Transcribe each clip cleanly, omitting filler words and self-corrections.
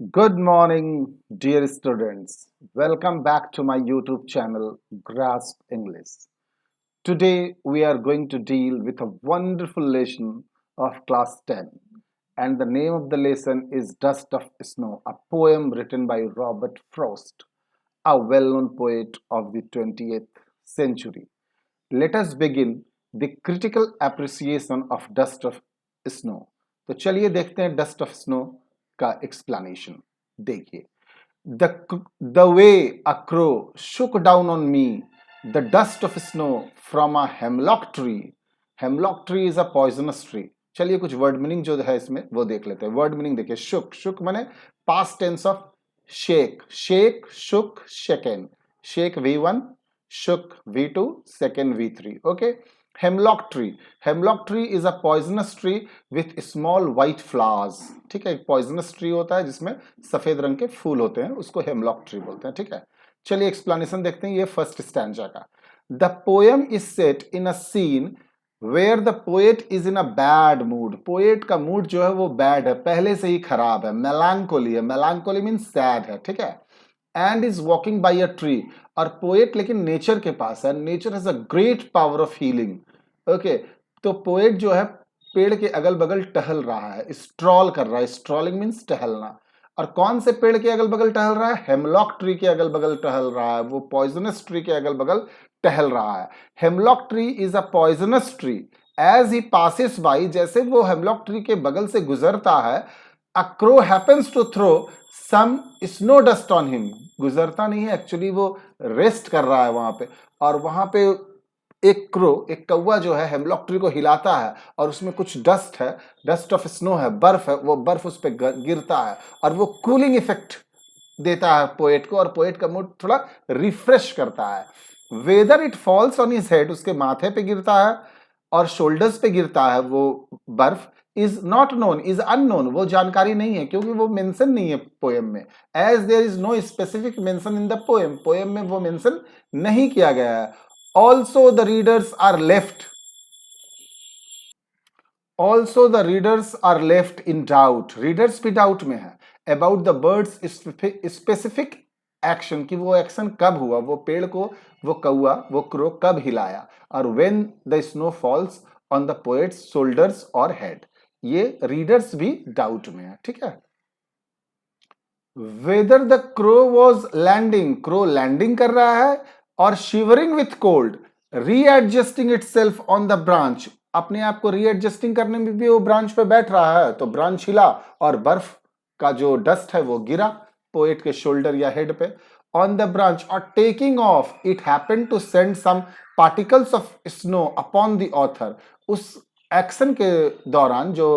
Good morning, dear students. Welcome back to my YouTube channel, Grasp English. Today, we are going to deal with a wonderful lesson of class 10. And the name of the lesson is Dust of Snow, a poem written by Robert Frost, a well known poet of the 20th century. Let us begin the critical appreciation of Dust of Snow. तो चलिए देखते हैं dust of snow का explanation. देखिए, the the way a crow shook down on me the dust of snow from a hemlock tree. Hemlock tree is a poisonous tree. चलिए कुछ word meaning जो है इसमें वो देख लेते हैं. वर्ड मीनिंग देखिए, शुक शुक माने past tense of shake. Shake, shook, shaken. Shake V1, shook V2, second V3. Okay. Hemlock tree. Hemlock tree is a poisonous tree with small white flowers. ठीक है, एक poisonous tree होता है जिसमें सफेद रंग के फूल होते हैं, उसको hemlock tree बोलते हैं. ठीक है, चलिए एक्सप्लेनेशन देखते हैं. ये फर्स्ट स्टैंजा का. The poem is set in a scene where the poet is in a bad mood. Poet का मूड जो है वो बैड है, पहले से ही खराब है, melancholy है. melancholy मीन सैड है. ठीक है, and is walking by a tree. और पोएट लेकिन नेचर के पास है. Nature has a great power of healing. Okay, तो पोएट जो है पेड़ के अगल बगल टहल रहा है, स्ट्रॉल कर रहा है. स्ट्रॉलिंग मीन्स टहलना. और कौन से पेड़ के अगल बगल टहल रहा है? हेमलॉक ट्री के अगल बगल टहल रहा है. वो पॉइजनस ट्री के अगल बगल टहल रहा है. Hemlock tree is a poisonous tree. As he passes by, जैसे वो हेमलॉक ट्री के बगल से गुजरता है, a crow happens to throw some snow dust on him. गुजरता नहीं है, एक्चुअली वो रेस्ट कर रहा है वहां पे. और वहां पे एक क्रो, एक कौवा जो है हेमलॉक ट्री को हिलाता है और उसमें कुछ डस्ट है, डस्ट ऑफ स्नो है, बर्फ है. वो बर्फ उस पर गिरता है और वो कूलिंग इफेक्ट देता है पोएट को, और पोएट का मूड थोड़ा रिफ्रेश करता है. Whether it falls on his head, उसके माथे पे गिरता है और शोल्डर्स पे गिरता है वो बर्फ. Is not known, is unknown, वो जानकारी नहीं है क्योंकि वो मेंशन नहीं है पोएम में. As there is no specific mention in the poem, poem में वो मेंशन नहीं किया गया है. Also the readers are left, also the readers are left in doubt. Readers भी डाउट में है about the bird's specific action, कि वो एक्शन कब हुआ, वो पेड़ को, वो कौआ, वो क्रो कब हिलाया. और when the snow falls on the poet's shoulders और हेड, ये रीडर्स भी डाउट में है. ठीक है, whether the crow was landing, crow landing कर रहा है और shivering with cold, readjusting itself on the branch, अपने आप को रीएडजस्टिंग करने में भी वो ब्रांच पे बैठ रहा है, तो ब्रांच हिला और बर्फ का जो डस्ट है वो गिरा पोएट के शोल्डर या हेड पे. ऑन द ब्रांच और taking off, it happened to send some particles of snow upon the author. उस एक्शन के दौरान जो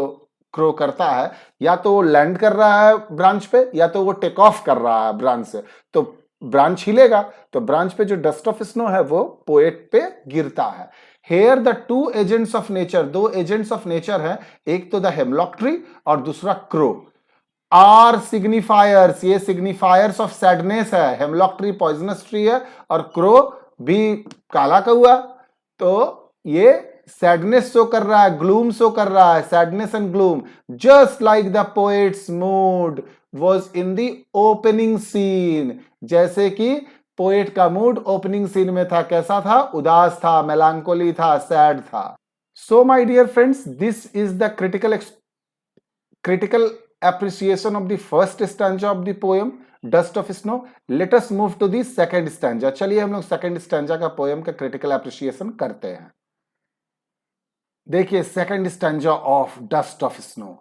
क्रो करता है, या तो वो लैंड कर रहा है ब्रांच पे, या तो वो टेक ऑफ कर रहा है ब्रांच से, तो ब्रांच हिलेगा, तो ब्रांच पे जो डस्ट ऑफ स्नो है वो पोएट पे गिरता है. Here the two agents of nature, दो एजेंट्स ऑफ नेचर है, एक तो द हेमलॉक ट्री और दूसरा क्रो. आर सिग्निफायर्स, ये सिग्निफायर्स ऑफ सैडनेस है. हेमलॉक ट्री पॉइजनस ट्री है और क्रो भी काला कौआ, तो ये सैडनेस शो कर रहा है, ग्लूम शो कर रहा है, sadness and gloom. Just like the poet's mood was in the opening scene, जैसे कि पोएट का मूड ओपनिंग सीन में था. कैसा था? उदास था, मेलांकोली था, सैड था. So my dear friends, this is the critical appreciation of the first stanza of the poem Dust of Snow. Let us move to the second stanza. चलिए हम लोग सेकंड स्टैंजा का पोएम का क्रिटिकल एप्रिसिएशन करते हैं. देखिए, second stanza of dust of snow.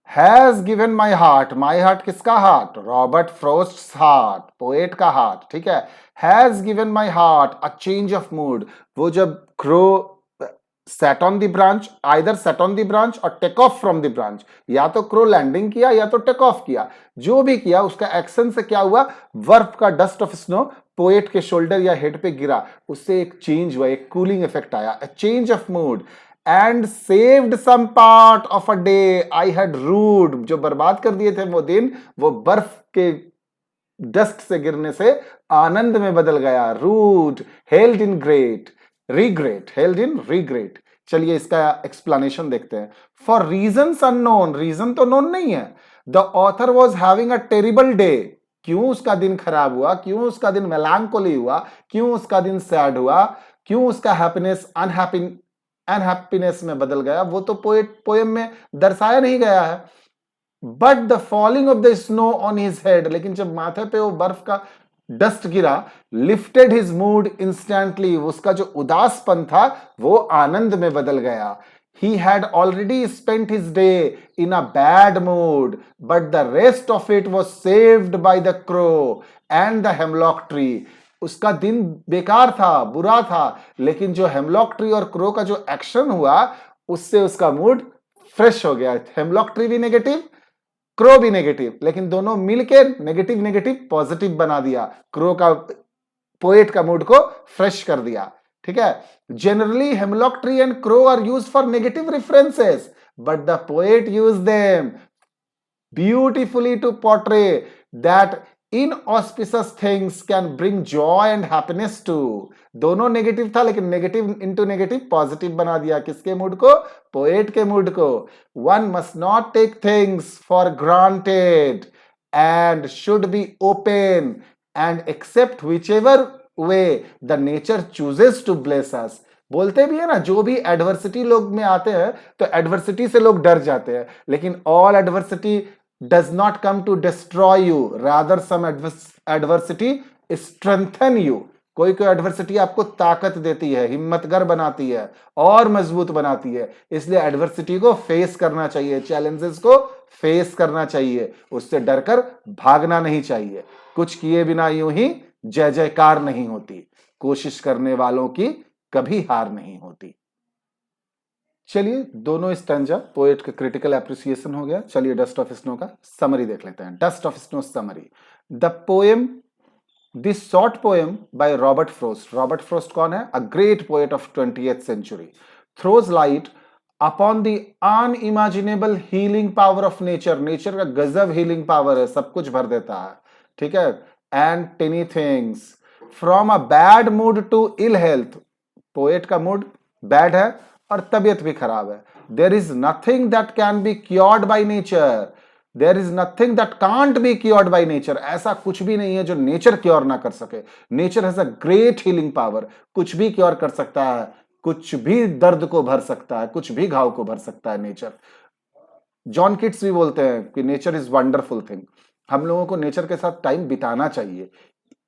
Has given my heart, my heart किसका heart? Robert Frost heart, poet का हार्ट. ठीक है, has given my heart a change of mood. वो जब crow sat on the branch, either sat on the branch और take off from the branch, या तो crow landing किया या तो टेक ऑफ किया, जो भी किया उसका एक्शन से क्या हुआ? बर्फ का डस्ट ऑफ स्नो पोएट के शोल्डर या हेड पे गिरा, उससे एक चेंज हुआ, एक कूलिंग इफेक्ट आया, a change of mood. And saved some part of a day I had rued, जो बर्बाद कर दिए थे वो दिन, वो बर्फ के डस्ट से गिरने से आनंद में बदल गया. Rued, held in great regret, held in regret. चलिए इसका एक्सप्लेनेशन देखते हैं. फॉर रीजंस अननोन, रीजन तो नोन नहीं है, the author was having a terrible day. क्यों उसका दिन खराब हुआ, क्यों उसका दिन मेलांकोली हुआ, क्यों उसका दिन सैड हुआ, क्यों उसका हैप्पीनेस अनहैप्पीनेस में बदल गया, वो तो पोएम में दर्शाया नहीं गया है। But the falling of the snow on his head, लेकिन जब माथे पे वो बर्फ का डस्ट गिरा, लिफ्टेड हिज मूड इंस्टेंटली, उसका जो उदासपन था वो आनंद में बदल गया। He had already spent his day in a bad mood, but the rest of it was saved by the crow and the hemlock tree. उसका दिन बेकार था, बुरा था, लेकिन जो हेमलॉक ट्री और क्रो का जो एक्शन हुआ उससे उसका मूड फ्रेश हो गया। हेमलॉक ट्री भी नेगेटिव, क्रो भी नेगेटिव, लेकिन दोनों मिलके नेगेटिव नेगेटिव पॉजिटिव बना दिया। क्रो का पोएट का मूड को फ्रेश कर दिया। ठीक है, generally hemlock tree and crow are used for negative references, but the poet use them beautifully to portray that inauspicious things can bring joy and happiness too. दोनों negative था, लेकिन negative into negative positive बना दिया। किसके mood को? Poet के mood को। One must not take things for granted and should be open and accept whichever way the nature chooses to bless us. बोलते भी है ना, जो भी एडवर्सिटी लोग में आते हैं तो एडवर्सिटी से लोग डर जाते हैं, लेकिन all adversity does not come to destroy you, rather some adversity strengthen you. कोई कोई एडवर्सिटी आपको ताकत देती है, हिम्मतगर बनाती है और मजबूत बनाती है। इसलिए एडवर्सिटी को फेस करना चाहिए, चैलेंजेस को फेस करना चाहिए, उससे डरकर भागना नहीं चाहिए। कुछ किए बिना यूं ही जय जयकार नहीं होती, कोशिश करने वालों की कभी हार नहीं होती। चलिए, दोनों स्टैंजा पोएट का क्रिटिकल एप्रिसिएशन हो गया। चलिए डस्ट ऑफ स्नो का समरी देख लेते हैं। Dust of snow summary. The poem, this short poem by Robert Frost. Robert Frost कौन है? A great poet of 20th century. Throws light upon the unimaginable healing power of nature. Nature का गजब healing power है, सब कुछ भर देता है। ठीक है, and teeny things from a bad mood to ill health. Poet का मूड बैड है और तबीयत भी खराब है। There is nothing that can be cured by nature, there is nothing that can't be cured by nature. ऐसा कुछ भी नहीं है जो नेचर क्योर ना कर सके। Nature has a great healing power, कुछ भी क्योर कर सकता है, कुछ भी दर्द को भर सकता है, कुछ भी घाव को भर सकता है नेचर। जॉन किट्स भी बोलते हैं कि नेचर इज वंडरफुल थिंग। हम लोगों को नेचर के साथ टाइम बिताना चाहिए,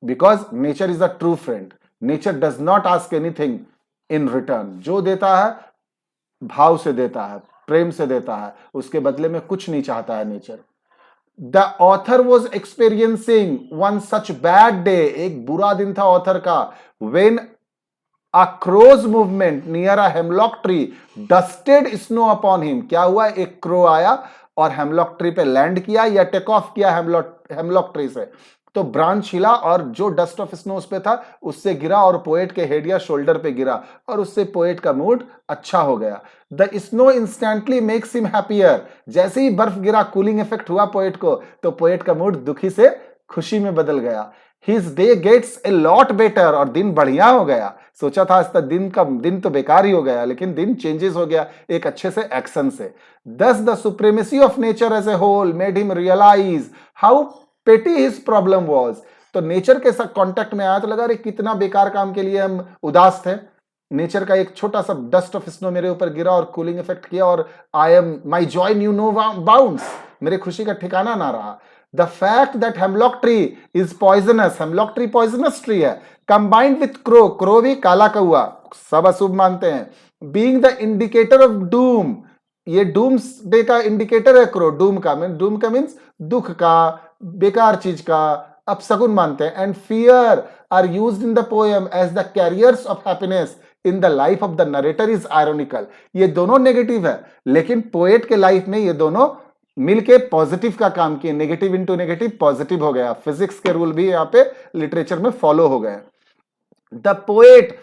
because nature is a true friend. Nature does not ask anything in return. जो देता है भाव से देता है, प्रेम से देता है, उसके बदले में कुछ नहीं चाहता है nature. The author was experiencing one such bad day. एक बुरा दिन था ऑथर का। When a crow's movement near a hemlock tree dusted snow upon him. क्या हुआ? एक क्रो आया और हेमलॉक ट्री पे लैंड किया या टेक ऑफ किया हेमलॉक ट्री से, तो ब्रांच हिला और जो डस्ट ऑफ स्नो उस पे था उससे गिरा और पोएट के हेड या शोल्डर पे गिरा और उससे पोएट का मूड अच्छा हो गया। The snow instantly makes him happier. जैसे ही बर्फ गिरा, कूलिंग इफेक्ट हुआ पोएट को, तो पोएट का मूड दुखी से खुशी में बदल गया। His day gets a lot better. और दिन बढ़िया हो गया। सोचा था आज तक दिन तो बेकार ही हो गया, लेकिन दिन चेंजेस हो गया एक अच्छे से एक्शन से। Thus the supremacy of nature as a whole made him realize how petty his problem was. तो नेचर के साथ कॉन्टेक्ट में आया तो लगा, अरे कितना बेकार काम के लिए हम उदास थे। नेचर का एक छोटा सा डस्ट ऑफ स्नो मेरे ऊपर गिरा और कूलिंग इफेक्ट किया और my joy knew no bounds. मेरे खुशी का ठिकाना ना रहा। The fact that hemlock tree is poisonous. Hemlock tree poisonous tree है। कंबाइंड विथ क्रो, क्रो भी काला कौआ, सब अशुभ मानते हैं। Being the indicator of doom, ये डूम्स डे का इंडिकेटर है क्रो। डूम का मीन्स दुख का, बेकार चीज का अपशगुन मानते हैं। And fear are used in the poem as the carriers of happiness in the life of the narrator is ironical. ये दोनों नेगेटिव है, लेकिन पोएट के लाइफ में ये दोनों मिलके पॉजिटिव का काम किए। नेगेटिव इंटू नेगेटिव पॉजिटिव हो गया। फिजिक्स के रूल भी यहाँ पे लिटरेचर में फॉलो हो गए। The poet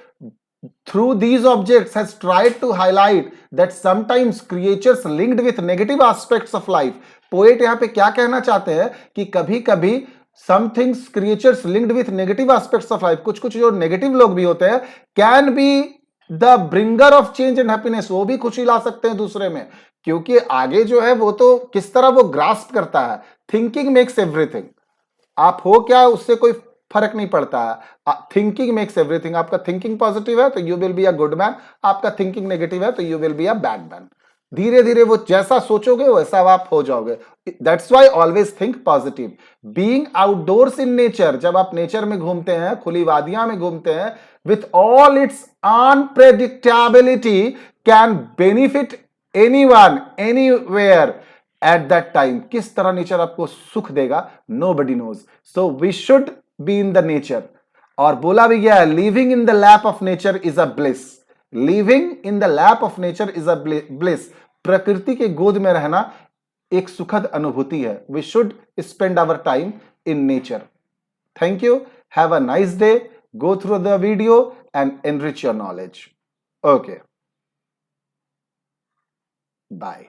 through these objects has tried to highlight that sometimes creatures linked with negative aspects of life. Poet यहां पे क्या कहना चाहते हैं कि कभी कभी some things creatures linked with negative aspects of life, कुछ कुछ जो नेगेटिव लोग भी होते हैं, can be the bringer of change and happiness, वो भी खुशी ला सकते हैं दूसरे में। क्योंकि आगे जो है वो तो किस तरह वो ग्रास्प करता है। Thinking makes everything. आप हो क्या उससे कोई फर्क नहीं पड़ता है। Thinking makes everything. आपका थिंकिंग पॉजिटिव है तो you will be a good man, आपका थिंकिंग नेगेटिव है तो you will be a bad man. धीरे धीरे वो जैसा सोचोगे वैसा आप हो जाओगे। That's why always think positive. Being outdoors in nature, जब आप नेचर में घूमते हैं, खुली वादियां में घूमते हैं, with all its unpredictability, can benefit anyone anywhere at that time. किस तरह नेचर आपको सुख देगा, nobody knows. So we should be in the nature. और बोला भी गया है, living in the lap of nature is a bliss. Living in the lap of nature is a bliss. प्रकृति के गोद में रहना एक सुखद अनुभूति है। We should spend our time in nature. Thank you. Have a nice day. Go through the video and enrich your knowledge. Okay, bye.